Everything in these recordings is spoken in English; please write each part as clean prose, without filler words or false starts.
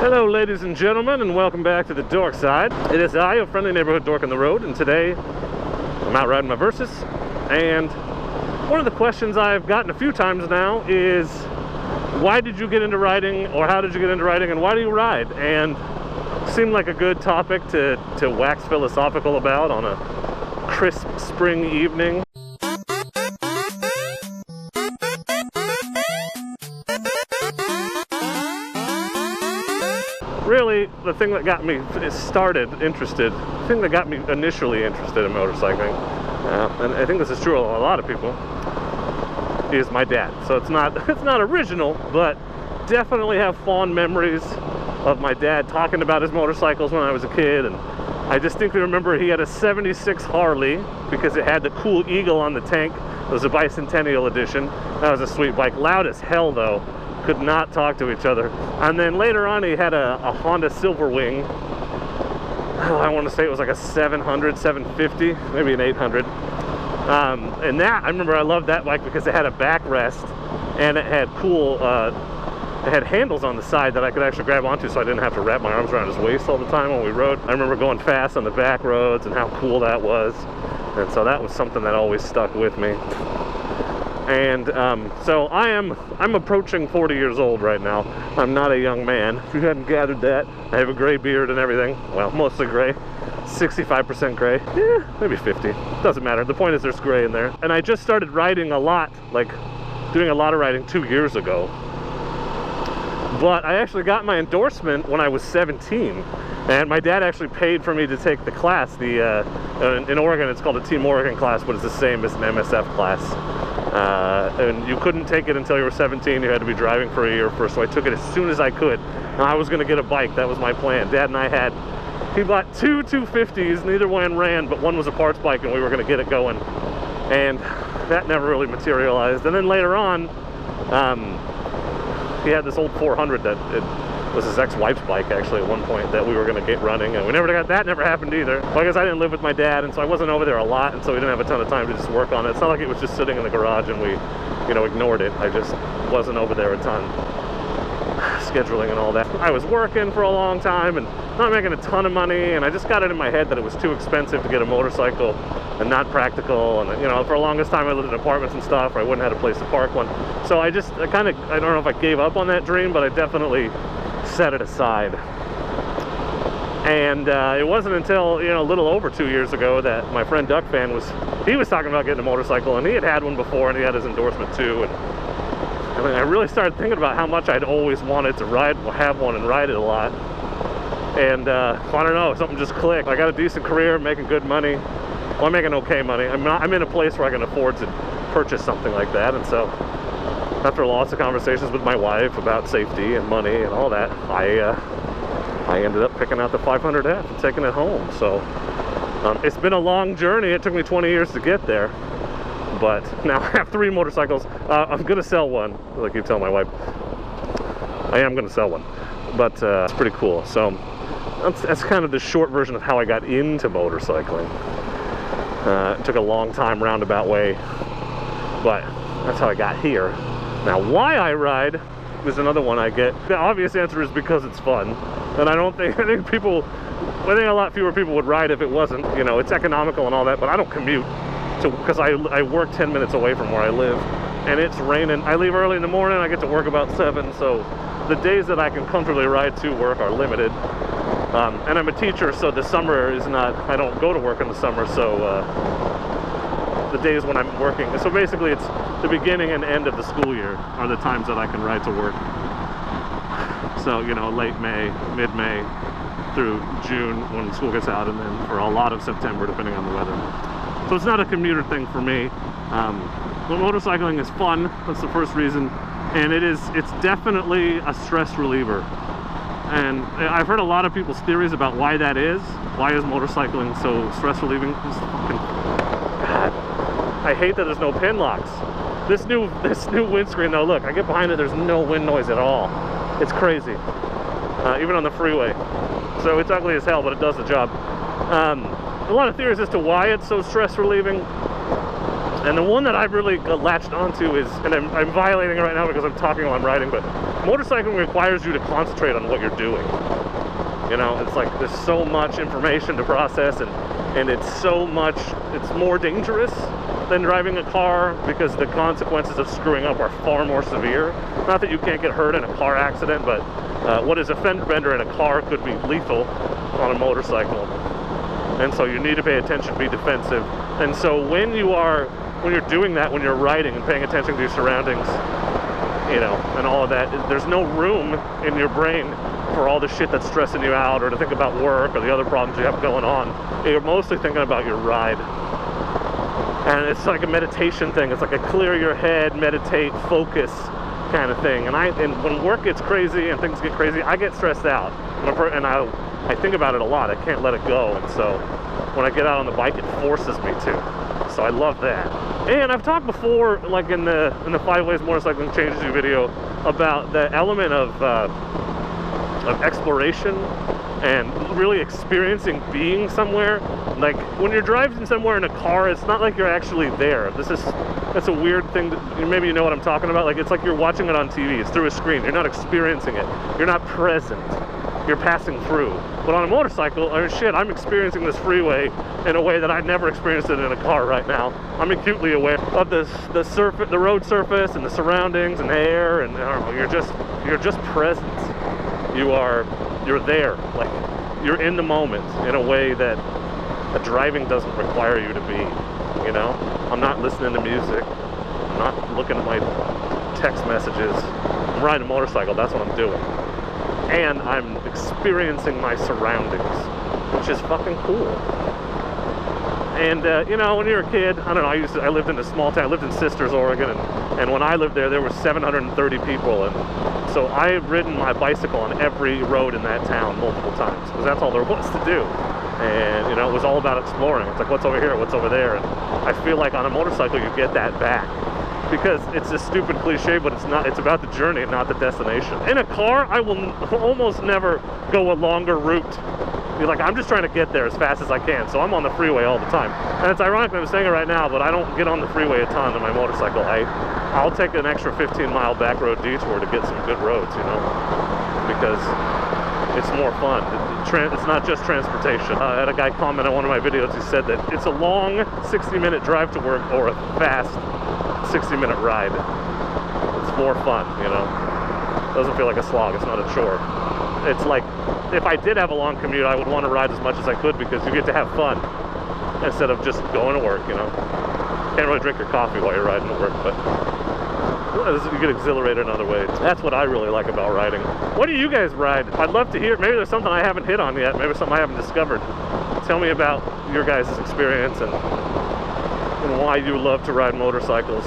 Hello ladies and gentlemen, and welcome back to the Dork side. It is I, a friendly neighborhood dork on the road, and today I'm out riding my Versys. And one of the questions I've gotten a few times now is, why did you get into riding, or how did you get into riding, and why do you ride? And it seemed like a good topic to wax philosophical about on a crisp spring evening. Really, the thing that got me the thing that got me initially interested in motorcycling, and I think this is true of a lot of people, is my dad. So it's not original, but definitely have fond memories of my dad talking about his motorcycles when I was a kid. And I distinctly remember he had a 76 Harley because it had the cool eagle on the tank. It was a bicentennial edition. That was a sweet bike. Loud as hell though. Could not talk to each other. And then later on he had a Honda Silverwing. Oh, I want to say it was like a 700, 750, maybe an 800. And that, I remember I loved that bike because it had a backrest and it had cool, it had handles on the side that I could actually grab onto, so I didn't have to wrap my arms around his waist all the time when we rode. I remember going fast on the back roads and how cool that was. And so that was something that always stuck with me. And so I'm approaching 40 years old right now. I'm not a young man. If you hadn't gathered that, I have a gray beard and everything. Well, mostly gray. 65% gray. Yeah, maybe 50. Doesn't matter. The point is there's gray in there. And I just started riding a lot, like doing a lot of riding 2 years ago. But I actually got my endorsement when I was 17. And my dad actually paid for me to take the class. In Oregon, it's called a Team Oregon class, but it's the same as an MSF class. And you couldn't take it until you were 17. You had to be driving for a year first, so I took it as soon as I could. And I was going to get a bike. That was my plan. Dad and I he bought two 250s. Neither one ran, but one was a parts bike, and we were going to get it going. And that never really materialized. And then later on, he had this old 400 that was his ex-wife's bike, actually, at one point, that we were going to get running, and we never got that. Never happened either. Well, I guess I didn't live with my dad, and so I wasn't over there a lot, and so we didn't have a ton of time to just work on it. It's not like it was just sitting in the garage and we, ignored it. I just wasn't over there a ton. Scheduling and all that. I was working for a long time and not making a ton of money, and I just got it in my head that it was too expensive to get a motorcycle and not practical. And for the longest time I lived in apartments and stuff, or I wouldn't have a place to park one. So I don't know if I gave up on that dream, but I definitely set it aside. And it wasn't until a little over 2 years ago that my friend Duck Fan was talking about getting a motorcycle, and he had one before and he had his endorsement too. And I really started thinking about how much I'd always wanted to have one and ride it a lot. And I don't know, something just clicked. I got a decent career, making good money. Well, I'm making okay money. I'm in a place where I can afford to purchase something like that. And so after lots of conversations with my wife about safety and money and all that, I ended up picking out the 500F and taking it home. So it's been a long journey. It took me 20 years to get there. But now I have 3 motorcycles. I'm going to sell one, like you tell my wife. I am going to sell one. But it's pretty cool. So that's kind of the short version of how I got into motorcycling. It took a long time, roundabout way. But that's how I got here. Now, why I ride is another one I get. The obvious answer is because it's fun. And I think a lot fewer people would ride if it wasn't. It's economical and all that, but I don't commute. Because I work 10 minutes away from where I live, and it's raining. I leave early in the morning, I get to work about 7, so the days that I can comfortably ride to work are limited. And I'm a teacher, so the summer is not, I don't go to work in the summer, so the days when I'm working, so basically it's the beginning and end of the school year are the times that I can ride to work. So, late May, mid-May through June when school gets out, and then for a lot of September, depending on the weather. So it's not a commuter thing for me. But motorcycling is fun. That's the first reason. And it's definitely a stress reliever. And I've heard a lot of people's theories about why that is. Why is motorcycling so stress relieving? God, I hate that there's no pin locks. This new windscreen though, look, I get behind it, there's no wind noise at all. It's crazy. Even on the freeway. So it's ugly as hell, but it does the job. A lot of theories as to why it's so stress relieving, and the one that I've really latched onto is, and I'm violating it right now because I'm talking while I'm riding, but motorcycling requires you to concentrate on what you're doing. You know, it's like there's so much information to process, and it's more dangerous than driving a car because the consequences of screwing up are far more severe. Not that you can't get hurt in a car accident, but what is a fender bender in a car could be lethal on a motorcycle. And so you need to pay attention, be defensive. And so when you're doing that, when you're riding and paying attention to your surroundings, you know, and all of that, there's no room in your brain for all the shit that's stressing you out, or to think about work or the other problems you have going on. You're mostly thinking about your ride. And it's like a meditation thing. It's like a clear your head, meditate, focus kind of thing. And when work gets crazy and things get crazy, I get stressed out. And I think about it a lot. I can't let it go. And so when I get out on the bike, it forces me to. So I love that. And I've talked before, like in the 5 Ways Motorcycling Changes You video, about the element of exploration and really experiencing being somewhere. Like when you're driving somewhere in a car, it's not like you're actually there. That's a weird thing maybe you know what I'm talking about. Like it's like you're watching it on TV. It's through a screen. You're not experiencing it. You're not present. You're passing through. But on a motorcycle, oh shit, I'm experiencing this freeway in a way that I've never experienced it in a car right now. I'm acutely aware of the road surface and the surroundings and the air, and I don't know, you're just present. You're there, like you're in the moment in a way that driving doesn't require you to be. You know, I'm not listening to music. I'm not looking at my text messages. I'm riding a motorcycle. That's what I'm doing. And I'm experiencing my surroundings, which is fucking cool. And you know, when you're a kid, I don't know, I lived in a small town. I lived in Sisters, Oregon, and when I lived there were 730 people, and so I've ridden my bicycle on every road in that town multiple times, because that's all there was to do. And you know, it was all about exploring. It's like, what's over here, what's over there, and I feel like on a motorcycle you get that back. Because it's a stupid cliche, but it's not. It's about the journey, not the destination. In a car, I will almost never go a longer route. You're like, I'm just trying to get there as fast as I can, so I'm on the freeway all the time. And it's ironic that I'm saying it right now, but I don't get on the freeway a ton on my motorcycle. I'll take an extra 15-mile back road detour to get some good roads, you know, because it's more fun. It's not just transportation. I had a guy comment on one of my videos who said that it's a long 60-minute drive to work or a fast 60-minute ride. It's more fun, you know. It doesn't feel like a slog. It's not a chore. It's like, if I did have a long commute, I would want to ride as much as I could, because you get to have fun instead of just going to work, you know. Can't really drink your coffee while you're riding to work, but you get exhilarated in other ways. That's what I really like about riding. What do you guys ride? I'd love to hear. Maybe there's something I haven't hit on yet. Maybe something I haven't discovered. Tell me about your guys' experience and why you love to ride motorcycles,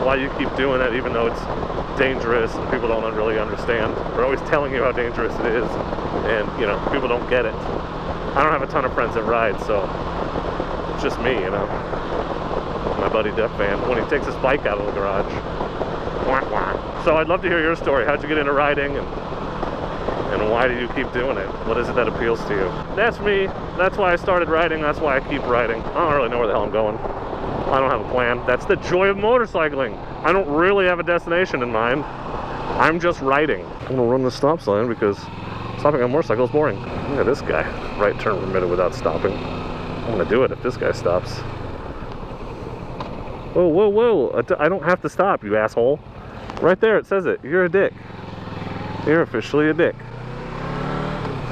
why you keep doing it even though it's dangerous and people don't really understand. They're always telling you how dangerous it is, and you know, people don't get it. I don't have a ton of friends that ride, so it's just me, you know. My buddy Duck Fan, when he takes his bike out of the garage. Wah, wah. So I'd love to hear your story. How'd you get into riding, and why do you keep doing it? What is it that appeals to you? That's me. That's why I started riding. That's why I keep riding. I don't really know where the hell I'm going. I don't have a plan. That's the joy of motorcycling. I don't really have a destination in mind. I'm just riding. I'm gonna run the stop sign because stopping on a motorcycle is boring. Look at this guy. Right turn permitted without stopping. I'm gonna do it if this guy stops. Whoa, whoa, whoa. I don't have to stop, you asshole. Right there, it says it. You're a dick. You're officially a dick.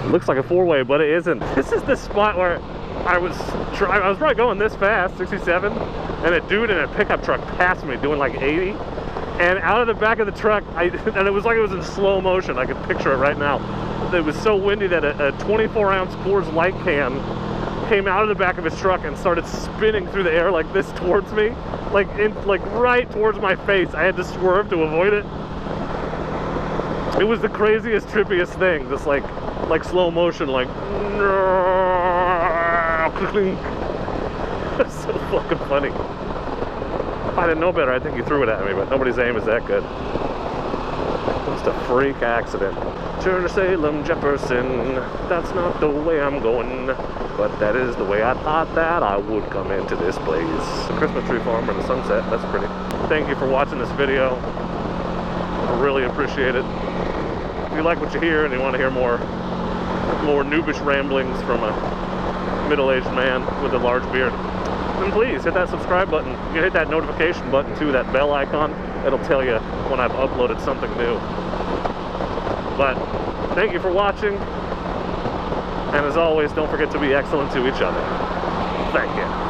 It looks like a four-way, but it isn't. This is the spot where I was probably going this fast, 67, and a dude in a pickup truck passed me doing like 80, and out of the back of the truck, and it was like it was in slow motion. I could picture it right now. It was so windy that a 24-ounce Coors Light can came out of the back of his truck and started spinning through the air like this towards me, like right towards my face. I had to swerve to avoid it. It was the craziest, trippiest thing, just like slow motion, like it's so fucking funny. If I didn't know better, I think he threw it at me, but nobody's aim is that good. Just a freak accident. Turn to Salem, Jefferson. That's not the way I'm going, but that is the way I thought that I would come into this place. The Christmas tree farm or the sunset, that's pretty. Thank you for watching this video. I really appreciate it. If you like what you hear and you want to hear more noobish ramblings from a middle-aged man with a large beard, then please hit that subscribe button. You can hit that notification button too, that bell icon. It'll tell you when I've uploaded something new. But thank you for watching, and as always, don't forget to be excellent to each other. Thank you.